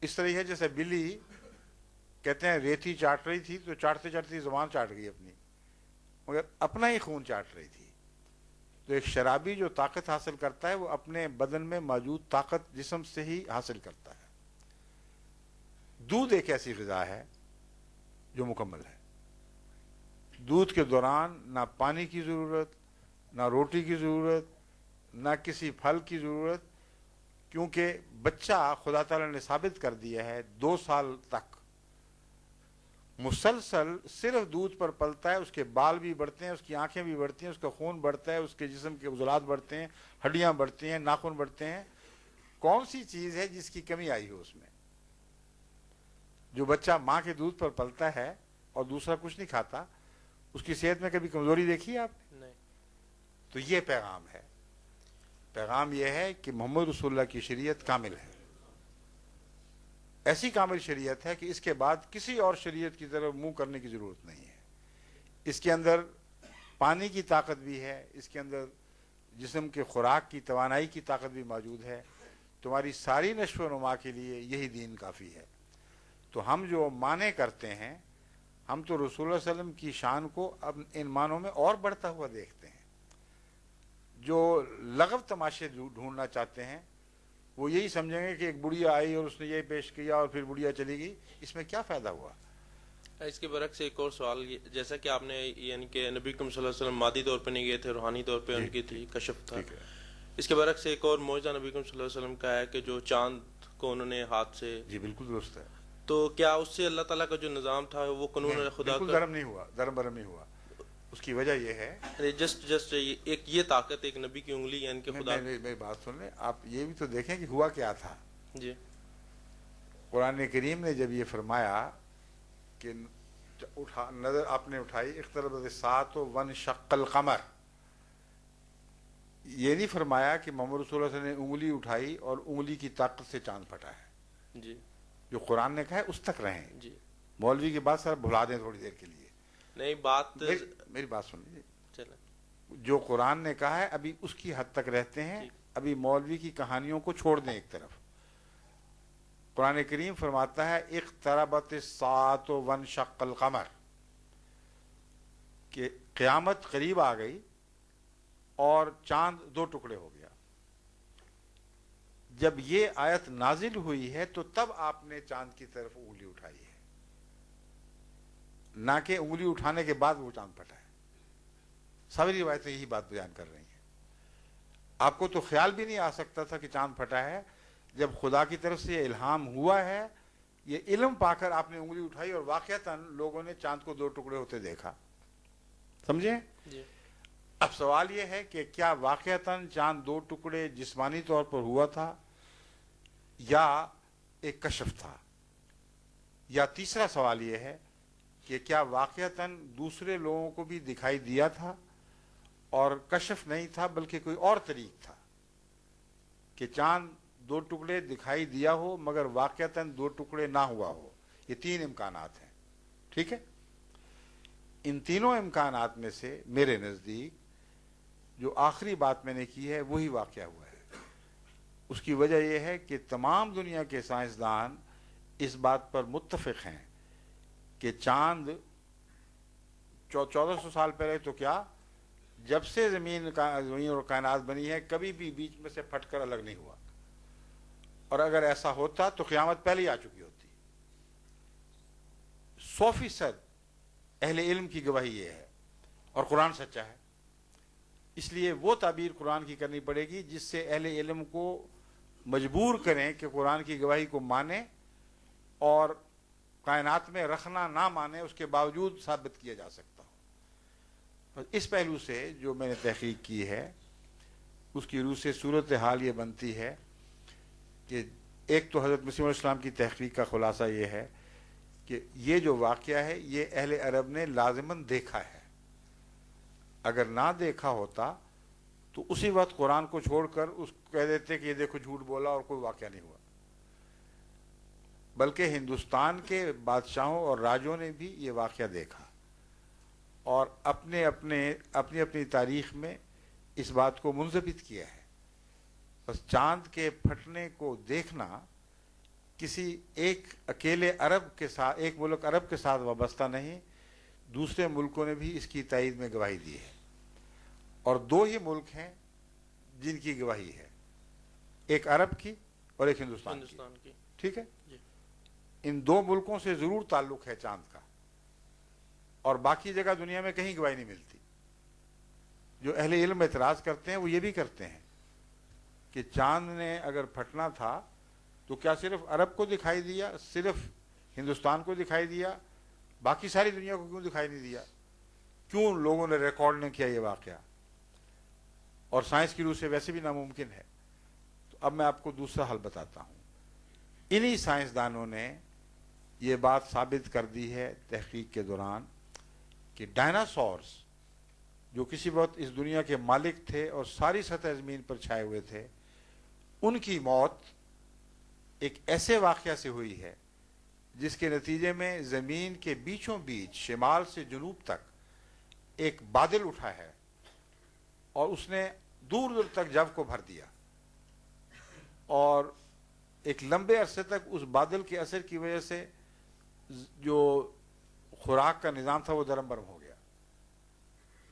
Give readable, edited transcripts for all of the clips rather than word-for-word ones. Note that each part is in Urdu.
اس طرح ہے جیسے بلی کہتے ہیں ریتی چاٹ رہی تھی تو چاٹتے چاٹتے زبان چاٹ گئی اپنی، مگر اپنا ہی خون چاٹ رہی تھی. تو ایک شرابی جو طاقت حاصل کرتا ہے وہ اپنے بدن میں موجود طاقت جسم سے ہی حاصل کرتا ہے. دودھ ایک ایسی غذا ہے جو مکمل ہے. دودھ کے دوران نہ پانی کی ضرورت، نہ روٹی کی ضرورت، نہ کسی پھل کی ضرورت، کیونکہ بچہ خدا تعالیٰ نے ثابت کر دیا ہے 2 سال تک مسلسل صرف دودھ پر پلتا ہے. اس کے بال بھی بڑھتے ہیں، اس کی آنکھیں بھی بڑھتی ہیں، اس کا خون بڑھتا ہے، اس کے جسم کے عضلات بڑھتے ہیں، ہڈیاں بڑھتی ہیں، ناخن بڑھتے ہیں. کون سی چیز ہے جس کی کمی آئی ہو اس میں؟ جو بچہ ماں کے دودھ پر پلتا ہے اور دوسرا کچھ نہیں کھاتا، اس کی صحت میں کبھی کمزوری دیکھی ہے آپ نے؟ نہیں. تو یہ پیغام ہے. پیغام یہ ہے کہ محمد رسول اللہ کی شریعت کامل ہے، ایسی کامل شریعت ہے کہ اس کے بعد کسی اور شریعت کی طرف منہ کرنے کی ضرورت نہیں ہے. اس کے اندر پانی کی طاقت بھی ہے، اس کے اندر جسم کے خوراک کی توانائی کی طاقت بھی موجود ہے. تمہاری ساری نشو و نما کے لیے یہی دین کافی ہے. تو ہم جو معنی کرتے ہیں، ہم تو رسول اللہ صلی اللہ علیہ وسلم کی شان کو اب ان معنوں میں اور بڑھتا ہوا دیکھتے ہیں. جو لغو تماشے ڈھونڈنا چاہتے ہیں وہ یہی سمجھیں گے کہ ایک بڑھیا آئی اور اس نے یہ پیش کیا اور پھر بڑھیا چلی گئی، اس میں کیا فائدہ ہوا؟ اس کے برعکس ایک اور سوال، جیسا کہ آپ نے یعنی کہ نبی کریم صلی اللہ علیہ وسلم مادی طور پہ نہیں گئے تھے، روحانی طور پہ ان کی تھی، کشف تھا. اس کے برعکس ایک اور معجزہ نبی کریم صلی اللہ علیہ وسلم کا ہے کہ جو چاند کو انہوں نے ہاتھ سے. جی بالکل درست ہے. تو کیا اس سے اللہ تعالیٰ کا جو نظام تھا وہ قانون خدا بالکل کا درم نہیں ہوا، درم برم نہیں ہوا. اس کی وجہ یہ ہے، جسٹ ایک یہ طاقت ایک نبی کی انگلی یعنی کہ خدا. میری بات سن لیں آپ، یہ بھی تو دیکھیں کہ ہوا کیا تھا. جی. قرآن کریم نے جب یہ فرمایا کہ نظر آپ نے اٹھائی اقتربت الساعۃ وانشق القمر، یہ نہیں فرمایا کہ محمد رسول اللہ صلی اللہ علیہ وسلم نے انگلی اٹھائی اور انگلی کی طاقت سے چاند پھٹا ہے. جی. جو قرآن نے کہا ہے اس تک رہیں. جی. مولوی کی بات سر بھلا دیں تھوڑی دیر کے لیے. نہیں بات میری بات سن لیجیے. چلیں. جو قرآن نے کہا ہے ابھی اس کی حد تک رہتے ہیں. ابھی مولوی کی کہانیوں کو چھوڑ دیں ایک طرف. قرآن کریم فرماتا ہے اقتربت الساعۃ وانشق القمر، کہ قیامت قریب آ گئی اور چاند 2 ٹکڑے ہو گیا. جب یہ آیت نازل ہوئی ہے تو تب آپ نے چاند کی طرف انگلی اٹھائی ہے، نہ کہ انگلی اٹھانے کے بعد وہ چاند پھٹا ہے. ساری روایتیں یہی بات بیان کر رہی ہیں. آپ کو تو خیال بھی نہیں آ سکتا تھا کہ چاند پھٹا ہے. جب خدا کی طرف سے یہ الہام ہوا ہے، یہ علم پا کر آپ نے انگلی اٹھائی اور واقعتاً لوگوں نے چاند کو 2 ٹکڑے ہوتے دیکھا. سمجھیں؟ جی. اب سوال یہ ہے کہ کیا واقعتاً چاند 2 ٹکڑے جسمانی طور پر ہوا تھا یا ایک کشف تھا؟ یا تیسرا سوال یہ ہے کہ کیا واقعتاً دوسرے لوگوں کو بھی دکھائی دیا تھا اور کشف نہیں تھا بلکہ کوئی اور طریق تھا کہ چاند 2 ٹکڑے دکھائی دیا ہو مگر واقعتاً 2 ٹکڑے نہ ہوا ہو؟ یہ 3 امکانات ہیں. ٹھیک ہے. ان تینوں امکانات میں سے میرے نزدیک جو آخری بات میں نے کی ہے وہی واقعہ ہوا ہے. اس کی وجہ یہ ہے کہ تمام دنیا کے سائنسدان اس بات پر متفق ہیں کہ چاند 1400 سال پہلے تو کیا، جب سے زمین اور کائنات بنی ہے کبھی بھی بیچ میں سے پھٹ کر الگ نہیں ہوا. اور اگر ایسا ہوتا تو قیامت پہلے ہی آ چکی ہوتی. 100% اہل علم کی گواہی یہ ہے اور قرآن سچا ہے. اس لیے وہ تعبیر قرآن کی کرنی پڑے گی جس سے اہل علم کو مجبور کریں کہ قرآن کی گواہی کو مانیں اور کائنات میں رکھنا نہ مانے، اس کے باوجود ثابت کیا جا سکتا ہو. اس پہلو سے جو میں نے تحقیق کی ہے اس کی روح سے صورتحال یہ بنتی ہے کہ ایک تو حضرت مسیح علیہ السلام کی تحقیق کا خلاصہ یہ ہے کہ یہ جو واقعہ ہے یہ اہل عرب نے لازماً دیکھا ہے. اگر نہ دیکھا ہوتا تو اسی وقت قرآن کو چھوڑ کر اس کو کہہ دیتے کہ یہ دیکھو جھوٹ بولا اور کوئی واقعہ نہیں ہوا. بلکہ ہندوستان کے بادشاہوں اور راجوں نے بھی یہ واقعہ دیکھا اور اپنی اپنی تاریخ میں اس بات کو منضبط کیا ہے. بس چاند کے پھٹنے کو دیکھنا کسی ایک اکیلے عرب کے ساتھ، ایک ملک عرب کے ساتھ وابستہ نہیں، دوسرے ملکوں نے بھی اس کی تائید میں گواہی دی ہے، اور دو ہی ملک ہیں جن کی گواہی ہے، ایک عرب کی اور ایک ہندوستان کی. ٹھیک ہے، ان دو ملکوں سے ضرور تعلق ہے چاند کا، اور باقی جگہ دنیا میں کہیں گواہی نہیں ملتی. جو اہل علم اعتراض کرتے ہیں وہ یہ بھی کرتے ہیں کہ چاند نے اگر پھٹنا تھا تو کیا صرف عرب کو دکھائی دیا، صرف ہندوستان کو دکھائی دیا، باقی ساری دنیا کو کیوں دکھائی نہیں دیا؟ کیوں لوگوں نے ریکارڈ نہیں کیا یہ واقعہ؟ اور سائنس کی روح سے ویسے بھی ناممکن ہے. تو اب میں آپ کو دوسرا حل بتاتا ہوں. انہی سائنسدانوں نے یہ بات ثابت کر دی ہے تحقیق کے دوران کہ ڈائناسورس جو کسی وقت اس دنیا کے مالک تھے اور ساری سطح زمین پر چھائے ہوئے تھے، ان کی موت ایک ایسے واقعہ سے ہوئی ہے جس کے نتیجے میں زمین کے بیچوں بیچ شمال سے جنوب تک ایک بادل اٹھا ہے اور اس نے دور دور تک جو کو بھر دیا، اور ایک لمبے عرصے تک اس بادل کے اثر کی وجہ سے جو خوراک کا نظام تھا وہ درم برم ہو گیا،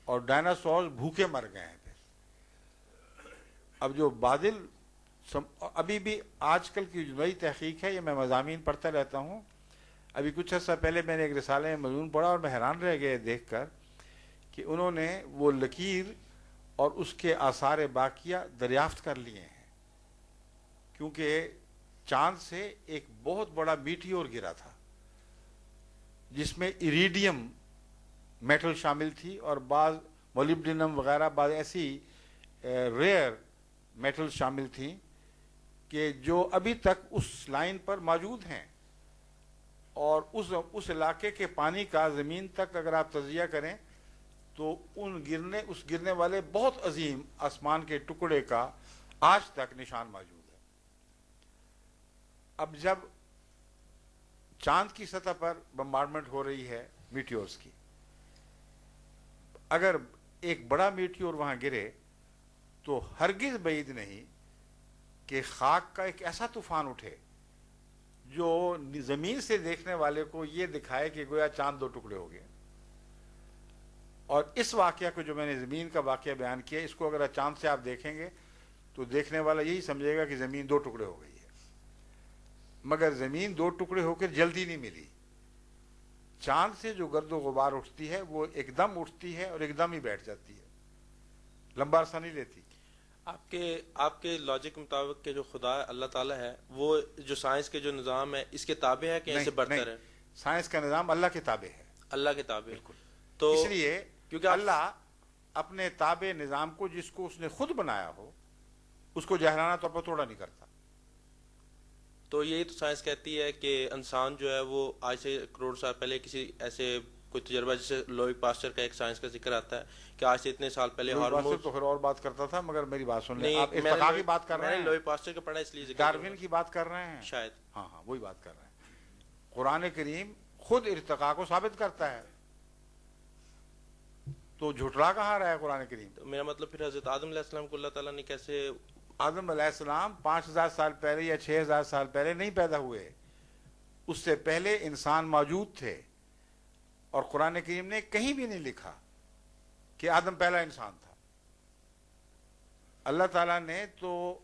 اور ڈائناسور بھوکے مر گئے ہیں. پھر اب جو بادل ابھی بھی آج کل کی جو نئی تحقیق ہے، یہ میں مضامین پڑھتا رہتا ہوں. ابھی کچھ عرصہ پہلے میں نے ایک رسالے میں مضمون پڑھا اور میں حیران رہ گیا دیکھ کر کہ انہوں نے وہ لکیر اور اس کے آثار باقیہ دریافت کر لیے ہیں، کیونکہ چاند سے ایک بہت بڑا میٹیور گرا تھا جس میں ایریڈیم میٹل شامل تھی اور بعض مولیبڈینم وغیرہ، بعض ایسی ریئر میٹل شامل تھیں کہ جو ابھی تک اس لائن پر موجود ہیں، اور اس علاقے کے پانی کا زمین تک اگر آپ تجزیہ کریں تو اس گرنے والے بہت عظیم آسمان کے ٹکڑے کا آج تک نشان موجود ہے. اب جب چاند کی سطح پر بمبارڈمنٹ ہو رہی ہے میٹیورز کی، اگر ایک بڑا میٹیور وہاں گرے تو ہرگز بعید نہیں کہ خاک کا ایک ایسا طوفان اٹھے جو زمین سے دیکھنے والے کو یہ دکھائے کہ گویا چاند دو ٹکڑے ہو گئے. اور اس واقعہ کو جو میں نے زمین کا واقعہ بیان کیا، اس کو اگر چاند سے آپ دیکھیں گے تو دیکھنے والا یہی سمجھے گا کہ زمین دو ٹکڑے ہو گئی ہے، مگر زمین دو ٹکڑے ہو کر جلدی نہیں ملی. چاند سے جو گرد و غبار اٹھتی ہے وہ ایک دم اٹھتی ہے اور ایک دم ہی بیٹھ جاتی ہے، لمبا عرصہ نہیں لیتی. آپ کے لاجک کے مطابق کہ جو خدا اللہ تعالیٰ ہے وہ جو سائنس کے جو نظام ہے اس کے تابع ہے کہ ایسے برتر ہے؟ سائنس کا نظام اللہ کے تابع ہے. اللہ کے تابع. بالکل. تو اس لیے کیونکہ اللہ اپنے تابع نظام کو، جس کو اس نے خود بنایا ہو، اس کو جاہرانہ طور پر توڑا نہیں کرتا. تو یہی تو سائنس کہتی ہے کہ انسان جو ہے وہ آج سے کروڑ سال پہلے کسی ایسے کوئی تجربہ، جیسے لوئی پاسچر کا ایک سائنس کا ذکر آتا ہے کہ آج سے اتنے سال پہلے ہارمونز تو پھر اور بات کرتا تھا، مگر میری بات سن لیں. آپ ارتقاء کی بات کر رہے ہیں، لوئی پاسچر کا پڑھا اس لیے ذکر، ڈارون کی بات کر رہے ہیں شاید. ہاں وہی بات کر رہے ہیں. قرآن کریم خود ارتقاء کو ثابت کرتا ہے، تو جھٹلا کہاں رہا ہے قرآن کریم؟ تو میرا مطلب پھر حضرت آدم علیہ السلام کو اللہ تعالیٰ نے کیسے؟ آدم علیہ السلام 5000 سال پہلے یا 6000 سال پہلے نہیں پیدا ہوئے، اس سے پہلے انسان موجود تھے، اور قرآن کریم نے کہیں بھی نہیں لکھا کہ آدم پہلا انسان تھا. اللہ تعالیٰ نے تو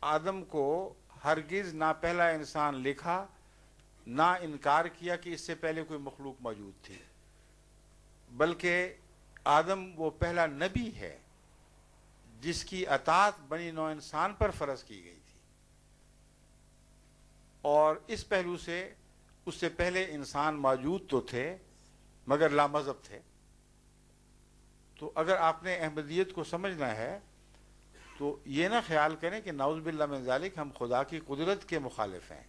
آدم کو ہرگز نہ پہلا انسان لکھا، نہ انکار کیا کہ اس سے پہلے کوئی مخلوق موجود تھی، بلکہ آدم وہ پہلا نبی ہے جس کی اطاعت بنی نوع انسان پر فرض کی گئی تھی. اور اس پہلو سے اس سے پہلے انسان موجود تو تھے مگر لامذہب تھے. تو اگر آپ نے احمدیت کو سمجھنا ہے تو یہ نہ خیال کریں کہ نعوذ باللہ من ذالک ہم خدا کی قدرت کے مخالف ہیں.